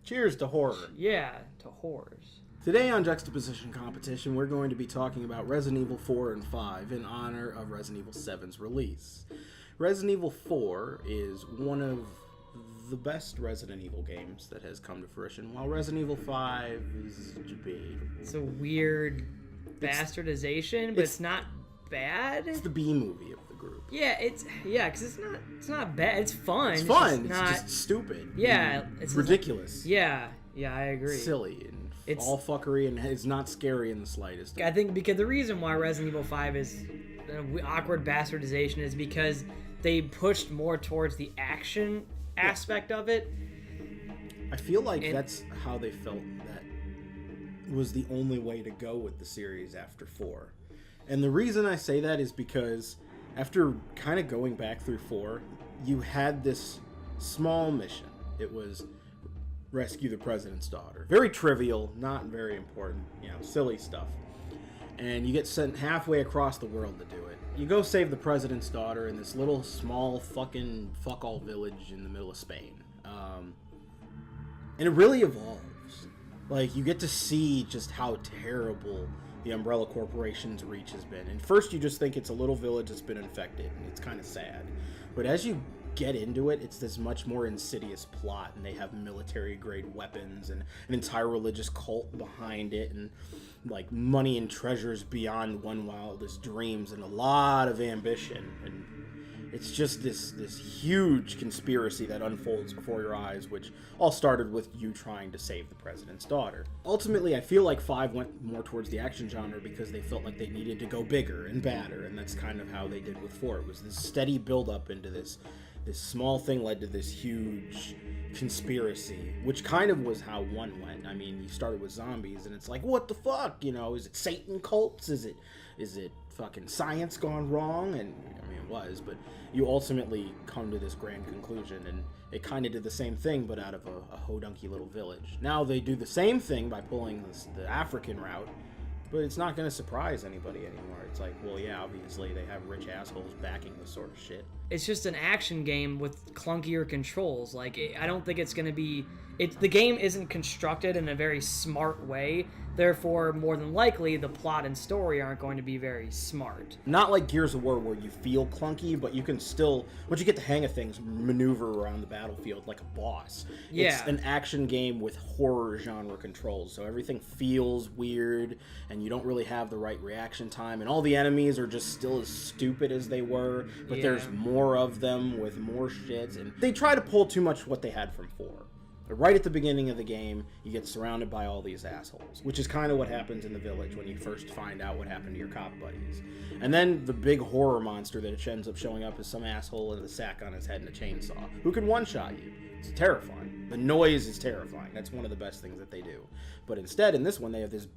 Cheers to horror. Yeah, to horrors. Today on Juxtaposition Competition, we're going to be talking about Resident Evil 4 and 5 in honor of Resident Evil 7's release. Resident Evil 4 is one of the best Resident Evil games that has come to fruition, while Resident Evil 5 is debatable. It's a weird bastardization, but it's not bad. It's the B movie of the group. Yeah, because it's not bad. It's fun. It's fun. It's just stupid. Yeah, it's ridiculous. Yeah, I agree. Silly and all fuckery, and it's not scary in the slightest. I think because the reason why Resident Evil 5 is an awkward bastardization is because they pushed more towards the action aspect of it. I feel like that's how they felt that was the only way to go with the series after 4. And the reason I say that is because after kind of going back through 4, you had this small mission. It was rescue the president's daughter. Very trivial, not very important, silly stuff. And you get sent halfway across the world to do it. You go save the president's daughter in this little small fucking fuck-all village in the middle of Spain. And it really evolves. Like, you get to see just how terrible the Umbrella Corporation's reach has been. And first you just think it's a little village that's been infected, and it's kind of sad. But as you get into it, it's this much more insidious plot, and they have military-grade weapons and an entire religious cult behind it, and like money and treasures beyond one wildest dreams, and a lot of ambition. And it's just this huge conspiracy that unfolds before your eyes, which all started with you trying to save the president's daughter. Ultimately, I feel like 5 went more towards the action genre because they felt like they needed to go bigger and badder, and that's kind of how they did with 4. It was this steady build-up into this small thing led to this huge conspiracy, which kind of was how 1 went. I mean, you started with zombies, and it's like, what the fuck? Is it Satan cults? Is it fucking science gone wrong? And I mean, it was, but you ultimately come to this grand conclusion, and it kind of did the same thing, but out of a hodunky little village. Now they do the same thing by pulling the African route, but it's not going to surprise anybody anymore. It's like, well, yeah, obviously they have rich assholes backing this sort of shit. It's just an action game with clunkier controls. Like, I don't think it's going to be... The game isn't constructed in a very smart way. Therefore, more than likely, the plot and story aren't going to be very smart. Not like Gears of War where you feel clunky, but you can still, once you get the hang of things, maneuver around the battlefield like a boss. Yeah. It's an action game with horror genre controls, so everything feels weird, and you don't really have the right reaction time, and all the enemies are just still as stupid as they were, but there's more of them with more shit, and they try to pull too much what they had from 4. But right at the beginning of the game, you get surrounded by all these assholes, which is kind of what happens in the village when you first find out what happened to your cop buddies. And then the big horror monster that ends up showing up is some asshole with a sack on his head and a chainsaw, who can one-shot you. It's terrifying. The noise is terrifying. That's one of the best things that they do. But instead, in this one, they have this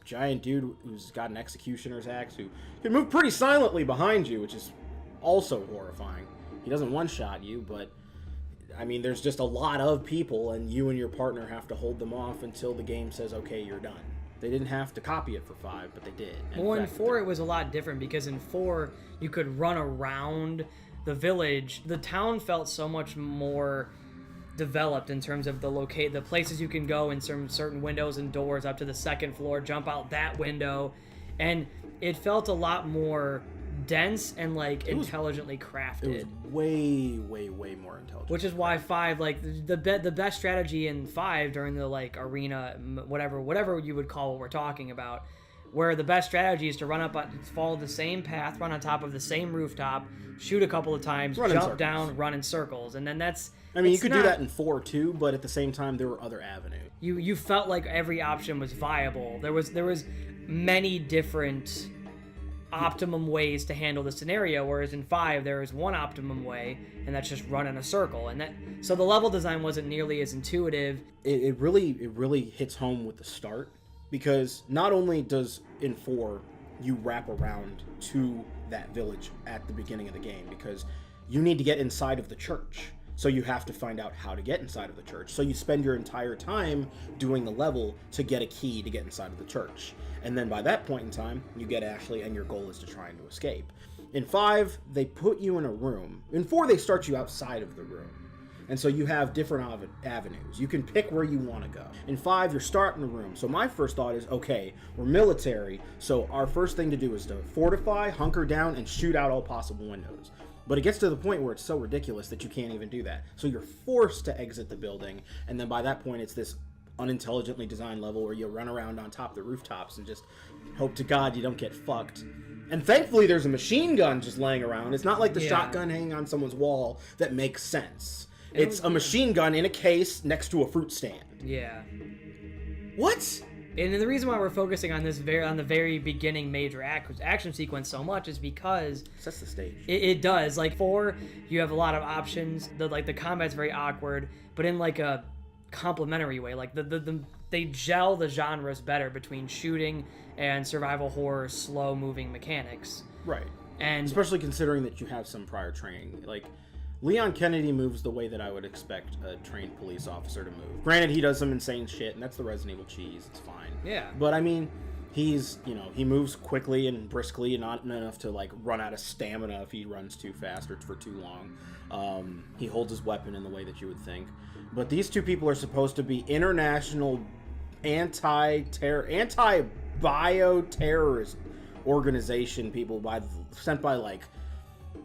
giant dude who's got an executioner's axe who can move pretty silently behind you, which is also horrifying. He doesn't one-shot you, but... I mean, there's just a lot of people, and you and your partner have to hold them off until the game says, okay, you're done. They didn't have to copy it for 5, but they did. Well, in 4, it was a lot different, because in 4, you could run around the village. The town felt so much more developed in terms of the places you can go in certain windows and doors up to the 2nd floor, jump out that window, and it felt a lot more dense and intelligently crafted. It was way more intelligent. Which is why 5, the best strategy in 5 during the arena, whatever you would call what we're talking about, where the best strategy is to follow the same path, run on top of the same rooftop, shoot a couple of times, jump down, run in circles, and then that's. I mean, you could do that in 4 too, but at the same time, there were other avenues. You felt like every option was viable. There was many different optimum ways to handle the scenario, whereas in 5 there is one optimum way, and that's just run in a circle. So the level design wasn't nearly as intuitive. It really hits home with the start, because not only does in 4 you wrap around to that village at the beginning of the game, because you need to get inside of the church. So you have to find out how to get inside of the church. So you spend your entire time doing the level to get a key to get inside of the church. And then by that point in time, you get Ashley, and your goal is to try and to escape. In 5, they put you in a room. In 4, they start you outside of the room. And so you have different avenues. You can pick where you want to go. In 5, you're starting the room. So my first thought is, okay, we're military, so our first thing to do is to fortify, hunker down, and shoot out all possible windows. But it gets to the point where it's so ridiculous that you can't even do that. So you're forced to exit the building, and then by that point it's this unintelligently designed level where you run around on top of the rooftops and just hope to God you don't get fucked. And thankfully there's a machine gun just laying around. It's not like the shotgun hanging on someone's wall that makes sense. It's a machine gun in a case next to a fruit stand. Yeah. What? And the reason why we're focusing on this on the very beginning major action sequence so much is because sets the stage. It does. Like 4, you have a lot of options. The combat's very awkward, but in like a complementary way. Like they gel the genres better between shooting and survival horror slow moving mechanics. Right. And especially considering that you have some prior training. Like Leon Kennedy moves the way that I would expect a trained police officer to move. Granted, he does some insane shit, and that's the Resident Evil cheese. It's fine. Yeah. But I mean, he's, he moves quickly and briskly, and not enough to like run out of stamina if he runs too fast or for too long. He holds his weapon in the way that you would think. But these two people are supposed to be international anti-bioterrorist organization people sent by like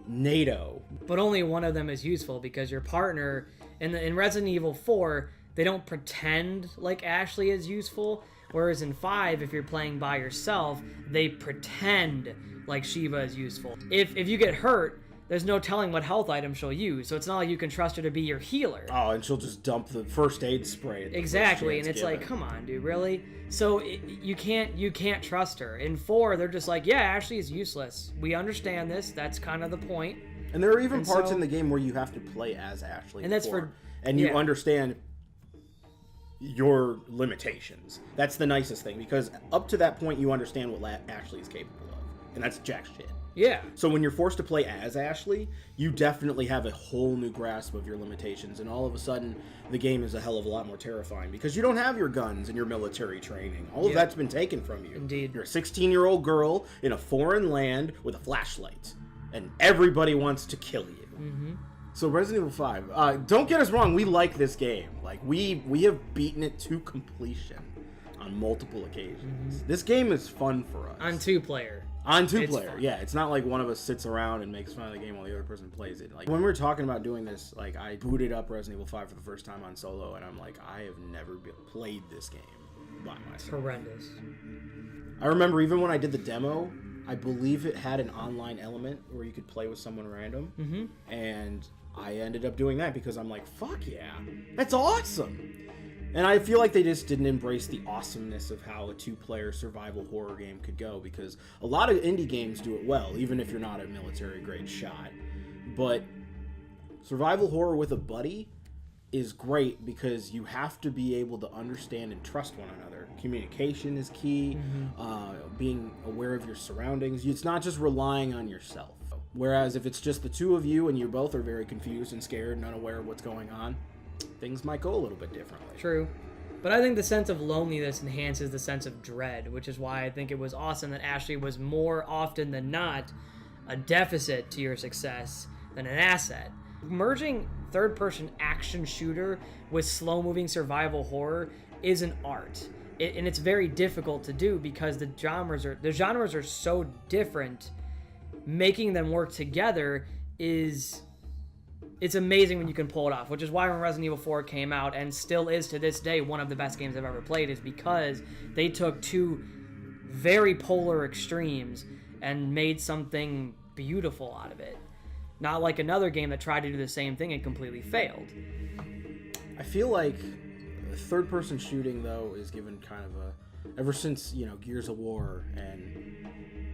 NATO. But only one of them is useful because your partner in Resident Evil 4, they don't pretend like Ashley is useful, whereas in 5, if you're playing by yourself, they pretend like Shiva is useful. If you get hurt, there's no telling what health item she'll use, so it's not like you can trust her to be your healer. Oh, and she'll just dump the first aid spray. Exactly, and it's like, come on, dude, really? So you can't trust her. In 4, they're just like, yeah, Ashley is useless. We understand this. That's kind of the point. And there are even parts in the game where you have to play as Ashley. And that's you understand your limitations. That's the nicest thing, because up to that point you understand what Ashley is capable of, and that's jack shit. Yeah. So when you're forced to play as Ashley, you definitely have a whole new grasp of your limitations, and all of a sudden, the game is a hell of a lot more terrifying because you don't have your guns and your military training. All of that's been taken from you. Indeed. You're a 16-year-old girl in a foreign land with a flashlight, and everybody wants to kill you. Mm-hmm. So Resident Evil 5, don't get us wrong, we like this game. Like, we have beaten it to completion on multiple occasions. Mm-hmm. This game is fun for us. On 2-player. On 2-player, yeah. It's not like one of us sits around and makes fun of the game while the other person plays it. Like, when we were talking about doing this, like, I booted up Resident Evil 5 for the first time on solo, and I'm like, I have never played this game by myself. It's horrendous. I remember even when I did the demo, I believe it had an online element where you could play with someone random. Mm-hmm. And I ended up doing that because I'm like, fuck yeah, that's awesome. And I feel like they just didn't embrace the awesomeness of how a 2-player survival horror game could go, because a lot of indie games do it well, even if you're not a military-grade shot. But survival horror with a buddy is great because you have to be able to understand and trust one another. Communication is key, being aware of your surroundings. It's not just relying on yourself. Whereas if it's just the two of you and you both are very confused and scared and unaware of what's going on, things might go a little bit differently. True. But I think the sense of loneliness enhances the sense of dread, which is why I think it was awesome that Ashley was more often than not a deficit to your success than an asset. Merging third-person action shooter with slow-moving survival horror is an art. And it's very difficult to do because the genres are so different. Making them work together it's amazing when you can pull it off, which is why when Resident Evil 4 came out, and still is to this day one of the best games I've ever played, is because they took two very polar extremes and made something beautiful out of it. Not like another game that tried to do the same thing and completely failed. I feel like third-person shooting, though, is given kind of a... Ever since, Gears of War and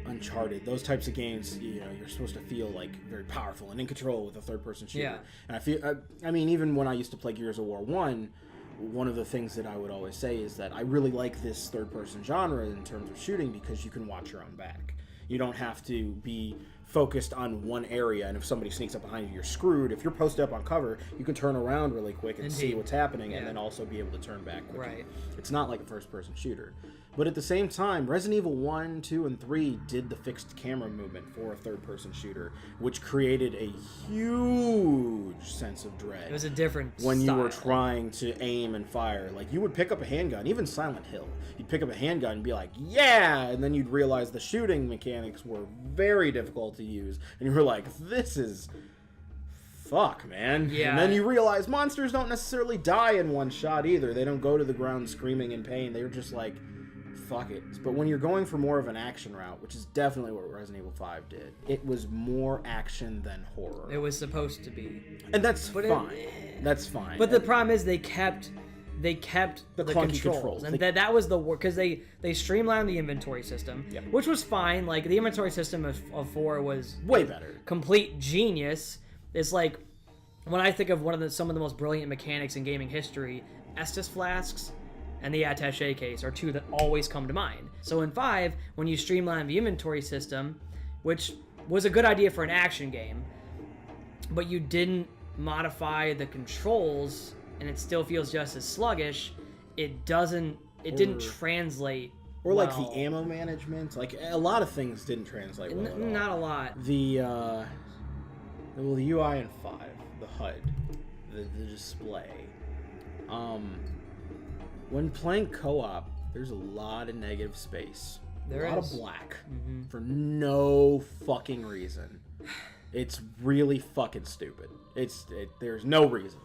Uncharted, those types of games, you're supposed to feel like very powerful and in control with a third-person shooter. Yeah. And I feel, I mean, even when I used to play Gears of War 1, one of the things that I would always say is that I really like this third-person genre in terms of shooting because you can watch your own back. You don't have to be focused on one area, and if somebody sneaks up behind you, you're screwed. If you're posted up on cover, you can turn around really quick and see what's happening, and then also be able to turn back quickly. Right. It's not like a first-person shooter. But at the same time, Resident Evil 1, 2, and 3 did the fixed camera movement for a third-person shooter, which created a huge sense of dread. It was a different when style. you were trying to aim and fire. Like, you would pick up a handgun, even Silent Hill. You'd pick up a handgun and be like, yeah! And then you'd realize the shooting mechanics were very difficult to use. And you were like, this is... fuck, man. Yeah. And then you realize monsters don't necessarily die in one shot either. They don't go to the ground screaming in pain. They're just like... fuck it. But when you're going for more of an action route, which is definitely what Resident Evil 5 did, it was more action than horror. It was supposed to be. And that's fine. That's fine. But the problem is they kept the clunky controls. And that was the work, because they streamlined the inventory system, which was fine. Like, the inventory system of 4 was way better. Complete genius. It's like, when I think of some of the most brilliant mechanics in gaming history, Estus flasks and the attaché case are two that always come to mind. So in 5, when you streamline the inventory system, which was a good idea for an action game, but you didn't modify the controls, and it still feels just as sluggish, it didn't translate well. Like the well. ammo management, like a lot of things didn't translate well at all. Not a lot. The UI in 5, the HUD, the display. When playing co-op, there's a lot of negative space. A lot of black. For no fucking reason. It's really fucking stupid. There's no reason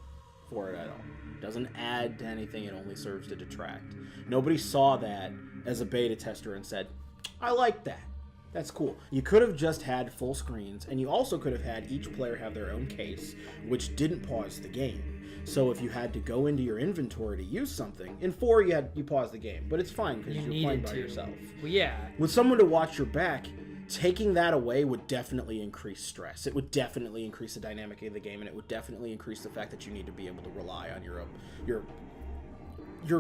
for it at all. It doesn't add to anything, it only serves to detract. Nobody saw that as a beta tester and said, I like that. That's cool. You could have just had full screens, and you also could have had each player have their own case, which didn't pause the game. So if you had to go into your inventory to use something, in 4 you paused the game, but it's fine because you're playing by yourself. Well, yeah. With someone to watch your back, taking that away would definitely increase stress. It would definitely increase the dynamic of the game, and it would definitely increase the fact that you need to be able to rely on your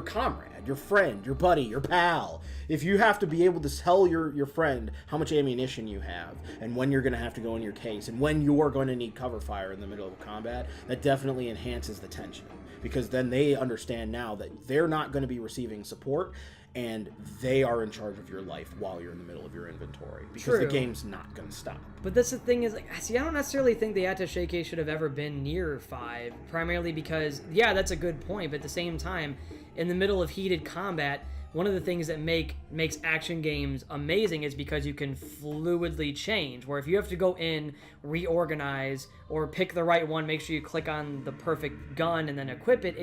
comrade, your friend, your buddy, your pal. If you have to be able to tell your friend how much ammunition you have and when you're going to have to go in your case and when you're going to need cover fire in the middle of combat, that definitely enhances the tension, because then they understand now that they're not going to be receiving support and they are in charge of your life while you're in the middle of your inventory, because the game's not going to stop. But that's the thing is, like, see, I don't necessarily think the attaché case should have ever been near 5, primarily because, yeah, that's a good point, but at the same time, in the middle of heated combat, one of the things that makes action games amazing is because you can fluidly change, where if you have to go in, reorganize, or pick the right one, make sure you click on the perfect gun and then equip it,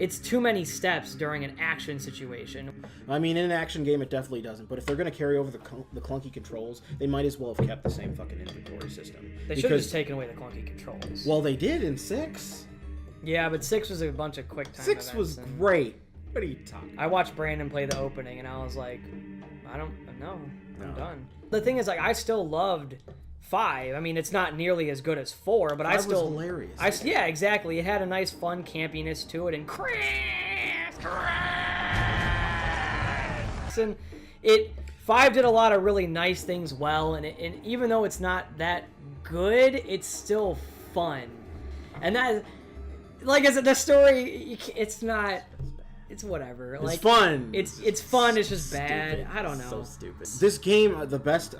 it's too many steps during an action situation. I mean, in an action game, it definitely doesn't. But if they're going to carry over the clunky controls, they might as well have kept the same fucking inventory system. They should have just taken away the clunky controls. Well, they did in 6. Yeah, but 6 was a bunch of quick time 6 was great. What are you talking about? I watched Brandon play the opening, and I was like, I don't know. I'm done. The thing is, like, I still loved 5. I mean, it's not nearly as good as 4, but 5 I still... was hilarious. Yeah, exactly. It had a nice, fun campiness to it, and and 5 did a lot of really nice things well, and even though it's not that good, it's still fun. And that, like I said, the story, it's not... It's whatever. It's fun. It's fun. It's just bad. Stupid. I don't know. So stupid. This game, the best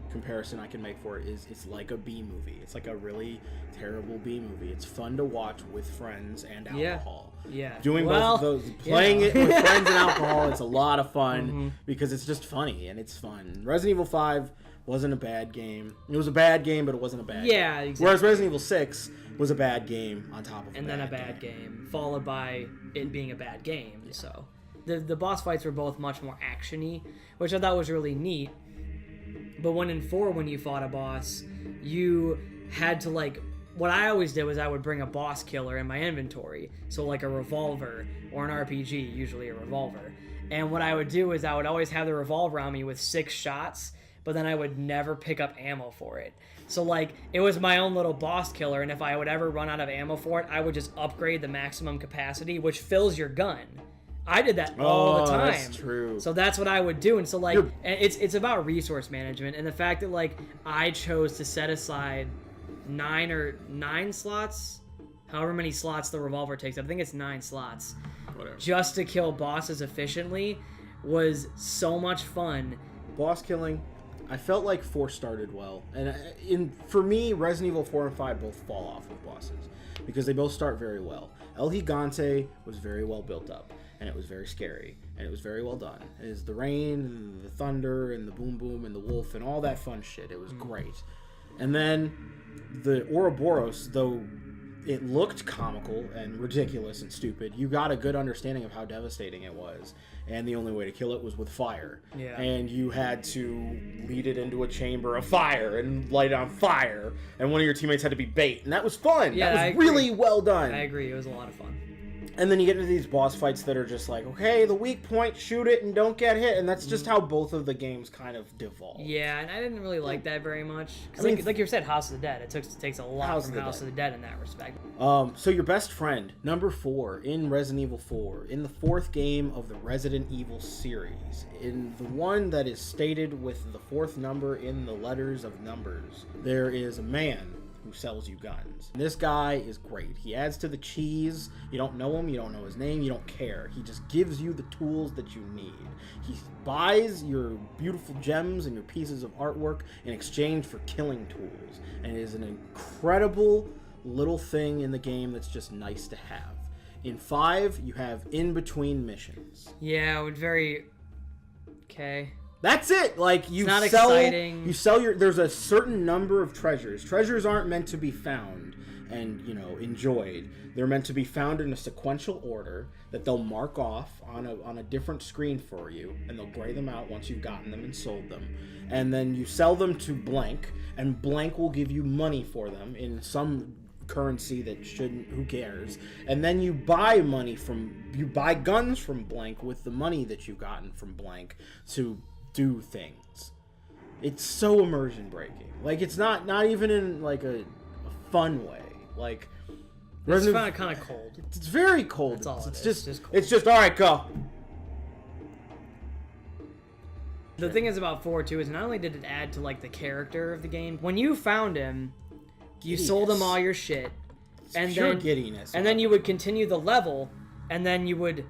comparison I can make for it is it's like a B movie. It's like a really terrible B movie. It's fun to watch with friends and alcohol. Yeah. Doing both of those, playing it with friends and alcohol, it's a lot of fun because it's just funny and it's fun. Resident Evil 5 wasn't a bad game. It was a bad game, but it wasn't a bad game. Yeah, exactly. Whereas Resident Evil 6 was a bad game on top of and then a bad game, followed by it being a bad game. Yeah. So the boss fights were both much more action-y, which I thought was really neat. But when in 4, when you fought a boss, you had to, like, what I always did was I would bring a boss killer in my inventory, so like a revolver or an RPG, usually a revolver. And what I would do is I would always have the revolver on me with 6 shots, but then I would never pick up ammo for it. So, like, it was my own little boss killer, and if I would ever run out of ammo for it, I would just upgrade the maximum capacity, which fills your gun. I did that all the time. That's true. So that's what I would do. And so like You're- it's about resource management and the fact that like I chose to set aside 9 slots, however many slots the revolver takes. I think it's 9 slots. Whatever. Just to kill bosses efficiently was so much fun. Boss killing, I felt like 4 started well, and for me, Resident Evil 4 and 5 both fall off with bosses because they both start very well. El Gigante was very well built up, and it was very scary, and it was very well done. It is the rain, and the thunder, and the boom boom, and the wolf, and all that fun shit. It was great. And then the Ouroboros, though it looked comical and ridiculous and stupid, you got a good understanding of how devastating it was. And the only way to kill it was with fire. Yeah. And you had to lead it into a chamber of fire and light it on fire. And one of your teammates had to be bait. And that was fun. Yeah, that I was agree. really well done. I agree. It was a lot of fun. And then you get into these boss fights that are just like, okay, the weak point, shoot it and don't get hit. And that's just how both of the games kind of devolve. Yeah, and I didn't really like that very much. 'Cause I mean, like you said, House of the Dead. It takes a lot House from of the House Dead. of the Dead in that respect. So your best friend, number 4 in Resident Evil 4, in the 4th game of the Resident Evil series, in the one that is stated with the 4th number in the letters of numbers, there is a man who sells you guns. And this guy is great. He adds to the cheese. You don't know him, you don't know his name, you don't care. He just gives you the tools that you need. He buys your beautiful gems and your pieces of artwork in exchange for killing tools. And it is an incredible little thing in the game that's just nice to have. In 5, you have in-between missions. Yeah, it would very... Okay. That's it. Like you not sell, exciting. you sell your. There's a certain number of treasures. Treasures aren't meant to be found and enjoyed. They're meant to be found in a sequential order that they'll mark off on a different screen for you, and they'll gray them out once you've gotten them and sold them, and then you sell them to Blank, and Blank will give you money for them in some currency that shouldn't, who cares, and then you buy guns from Blank with the money that you've gotten from Blank to do things. It's so immersion breaking. Like it's not even in like a fun way. Like It's kind of cold. it's very cold. That's all it's it is. just Cold. it's just all right, go. The thing is about 4 too is not only did it add to like the character of the game, when you found him, you sold him all your shit, and pure then giddiness. and then you would continue the level, and then you would,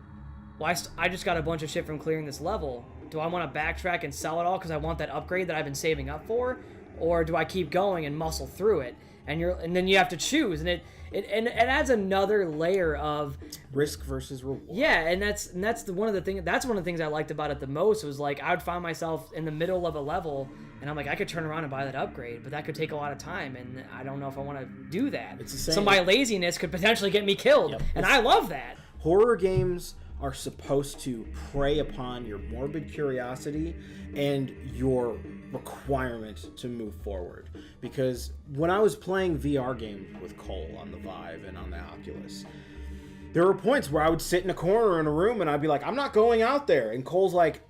well, I just got a bunch of shit from clearing this level. Do I want to backtrack and sell it all because I want that upgrade that I've been saving up for, or do I keep going and muscle through it? And then you have to choose, and it adds another layer of risk versus reward. yeah, and that's one of the things I liked about it the most was like I would find myself in the middle of a level and I'm like I could turn around and buy that upgrade, but that could take a lot of time and I don't know if I want to do that. It's the same. So my laziness could potentially get me killed, Yep. and I love that. Horror games are supposed to prey upon your morbid curiosity and your requirement to move forward. Because when I was playing VR games with Cole on the Vive and on the Oculus, there were points where I would sit in a corner in a room and I'd be like, I'm not going out there. And Cole's like,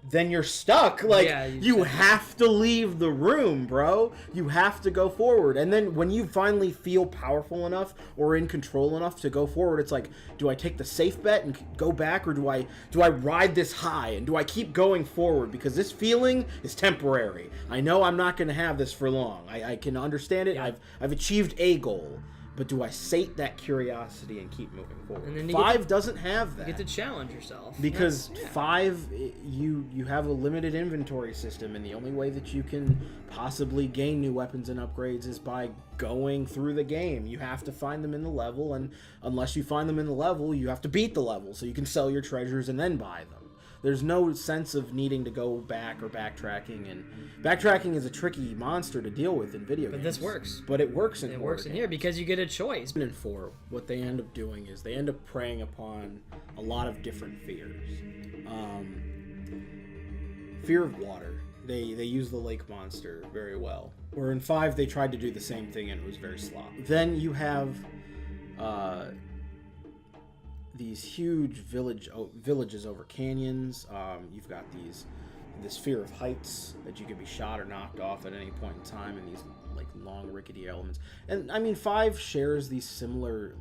then you're stuck. Like, Yeah, you have to leave the room, bro. You have to go forward. And then when you finally feel powerful enough or in control enough to go forward, it's like, do I take the safe bet and go back, or do I ride this high and do I keep going forward? Because this feeling is temporary. I know I'm not going to have this for long. I can understand it. Yeah. I've achieved a goal. But do I sate that curiosity and keep moving forward? And then you 5 doesn't have that. You get to challenge yourself. Because That's- yeah. 5, you have a limited inventory system, and the only way that you can possibly gain new weapons and upgrades is by going through the game. You have to find them in the level, and unless you find them in the level, you have to beat the level so you can sell your treasures and then buy them. There's no sense of needing to go back or backtracking, and backtracking is a tricky monster to deal with in video games. But this works. But it works in It horror works in games. here because you get a choice. In 4, what they end up doing is they end up preying upon a lot of different fears. Fear of water. They use the lake monster very well. Where in 5 they tried to do the same thing and it was very sloppy. Then you have these huge villages over canyons. You've got this fear of heights, that you could be shot or knocked off at any point in time, and these like long rickety elements. And I mean 5 shares these similar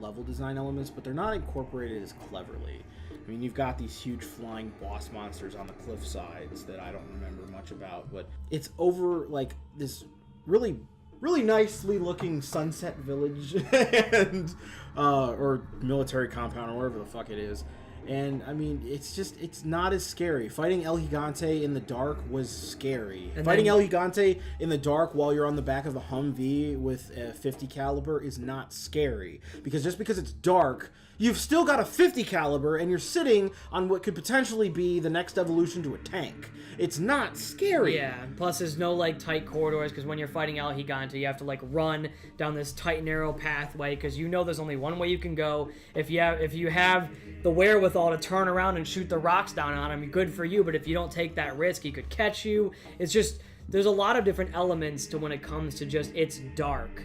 level design elements, but they're not incorporated as cleverly. I mean, you've got these huge flying boss monsters on the cliff sides that I don't remember much about, but it's over like this really nicely looking sunset village and or military compound or whatever the fuck it is. And I mean, it's not as scary. Fighting El Gigante in the dark was scary. And fighting El Gigante in the dark while you're on the back of a Humvee with a 50 caliber is not scary, because just because it's dark, you've still got a 50 caliber and you're sitting on what could potentially be the next evolution to a tank. It's not scary. Yeah, plus there's no like tight corridors, because when you're fighting El Gigante, you have to like run down this tight narrow pathway, because you know there's only one way you can go. If you have the wherewithal to turn around and shoot the rocks down on him, good for you, but if you don't take that risk, he could catch you. It's just, there's a lot of different elements to when it comes to just it's dark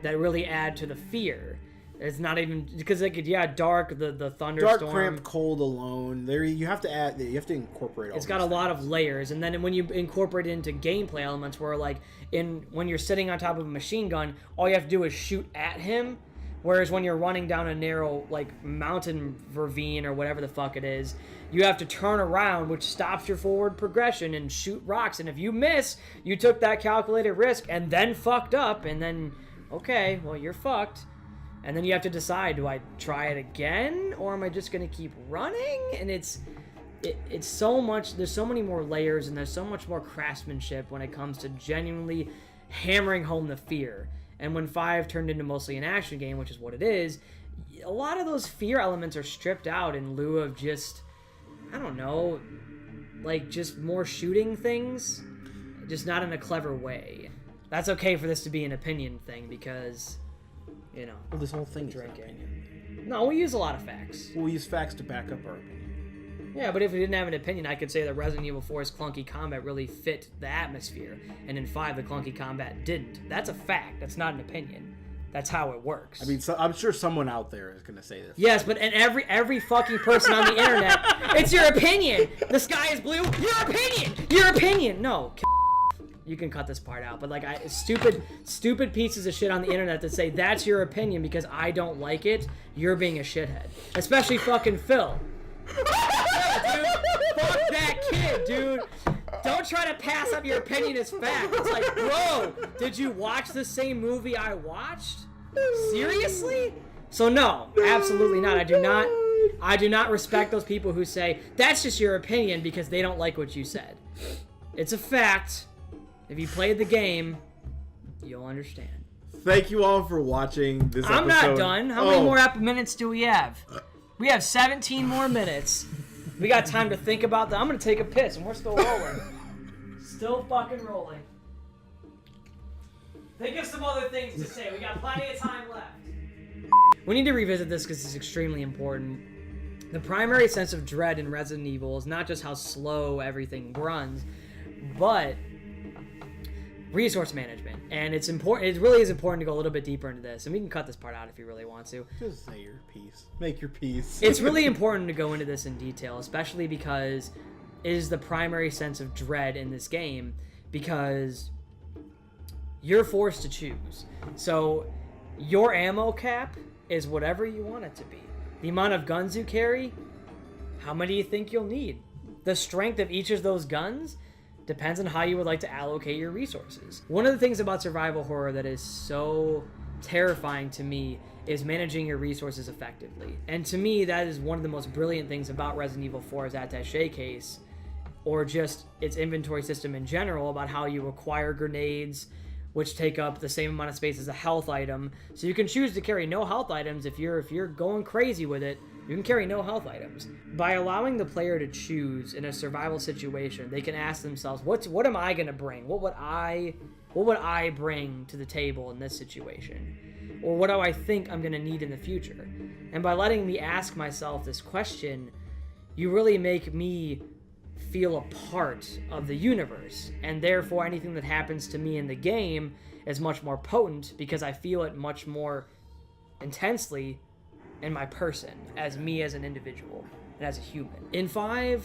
that really add to the fear. It's not even because like dark, the thunderstorm, dark, cramped, cold alone. There you have to incorporate all. It's got a lot of layers, and then when you incorporate it into gameplay elements, where like when you're sitting on top of a machine gun, all you have to do is shoot at him. Whereas when you're running down a narrow like mountain ravine or whatever the fuck it is, you have to turn around, which stops your forward progression, and shoot rocks. And if you miss, you took that calculated risk and then fucked up, and then okay, well you're fucked. And then you have to decide, do I try it again, or am I just going to keep running? And it's so much, there's so many more layers, and there's so much more craftsmanship when it comes to genuinely hammering home the fear. And when 5 turned into mostly an action game, which is what it is, a lot of those fear elements are stripped out in lieu of just, I don't know, like just more shooting things, just not in a clever way. That's okay for this to be an opinion thing, because... You know, well, this whole thing is drinking. No, we use a lot of facts. We use facts to back up our opinion. Yeah, but if we didn't have an opinion, I could say that Resident Evil 4's clunky combat really fit the atmosphere, and in 5, the clunky combat didn't. That's a fact. That's not an opinion. That's how it works. I mean, I'm sure someone out there is going to say this. Yes, but and every fucking person on the internet, it's your opinion. The sky is blue. Your opinion. Your opinion. No. You can cut this part out, but like stupid pieces of shit on the internet that say that's your opinion because I don't like it. You're being a shithead, especially fucking Phil. Yeah, dude, fuck that kid, dude. Don't try to pass up your opinion as fact. It's like, bro, did you watch the same movie I watched? Seriously? So no, absolutely not. I do not respect those people who say that's just your opinion because they don't like what you said. It's a fact. If you played the game, you'll understand. Thank you all for watching this episode. I'm not done. How many more minutes do we have? We have 17 more minutes. We got time to think about that. I'm going to take a piss, and we're still rolling. Still fucking rolling. Think of some other things to say. We got plenty of time left. We need to revisit this because it's extremely important. The primary sense of dread in Resident Evil is not just how slow everything runs, but... resource management. And it's important. It really is important to go a little bit deeper into this, and we can cut this part out if you really want to. Just say your piece. Make your piece. It's really important to go into this in detail, especially because it is the primary sense of dread in this game, because you're forced to choose. So your ammo cap is whatever you want it to be. The amount of guns you carry, how many do you think you'll need? The strength of each of those guns depends on how you would like to allocate your resources. One of the things about survival horror that is so terrifying to me is managing your resources effectively. And to me, that is one of the most brilliant things about Resident Evil 4's attaché case, or just its inventory system in general, about how you acquire grenades, which take up the same amount of space as a health item. So you can choose to carry no health items. If you're going crazy with it, you can carry no health items. By allowing the player to choose in a survival situation, they can ask themselves, what am I going to bring? What would I bring to the table in this situation? Or what do I think I'm going to need in the future? And by letting me ask myself this question, you really make me feel a part of the universe. And therefore, anything that happens to me in the game is much more potent because I feel it much more intensely in my person, as me as an individual and as a human. In 5,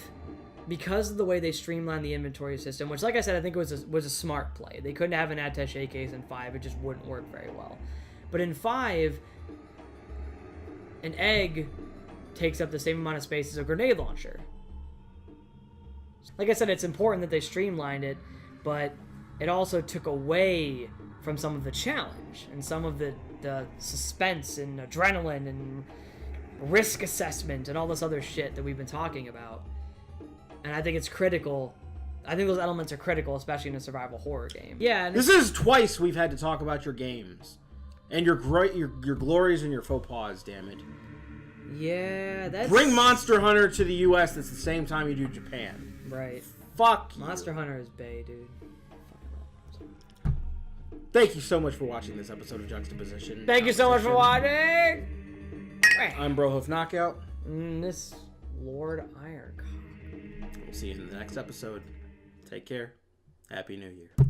because of the way they streamlined the inventory system, which, like I said, I think was a smart play. They couldn't have an attaché case in 5; it just wouldn't work very well. But in 5, because of the way they streamlined the inventory system, which, like I said, I think was a smart play. They couldn't have an attaché case in 5; it just wouldn't work very well. But in 5, because of the way they streamlined the inventory system, which, like I said, I think was a smart play. They couldn't have an attaché case in 5; it just wouldn't work very well. But in 5, an egg takes up the same amount of space as a grenade launcher. Like I said, it's important that they streamlined it, but it also took away from some of the challenge and some of the suspense and adrenaline and risk assessment and all this other shit that we've been talking about. And I think it's critical. I think those elements are critical, especially in a survival horror game. Yeah. And this is twice we've had to talk about your games. And your glories and your faux pas, damn it. Yeah, that's... Bring Monster Hunter to the U.S. at the same time you do Japan. Right. Fuck you. Monster Hunter is bae, dude. Thank you so much for watching this episode of Juxtaposition. Thank you so much for watching! I'm Brohoof Knockout. This Lord Ironcock. We'll see you in the next episode. Take care. Happy New Year.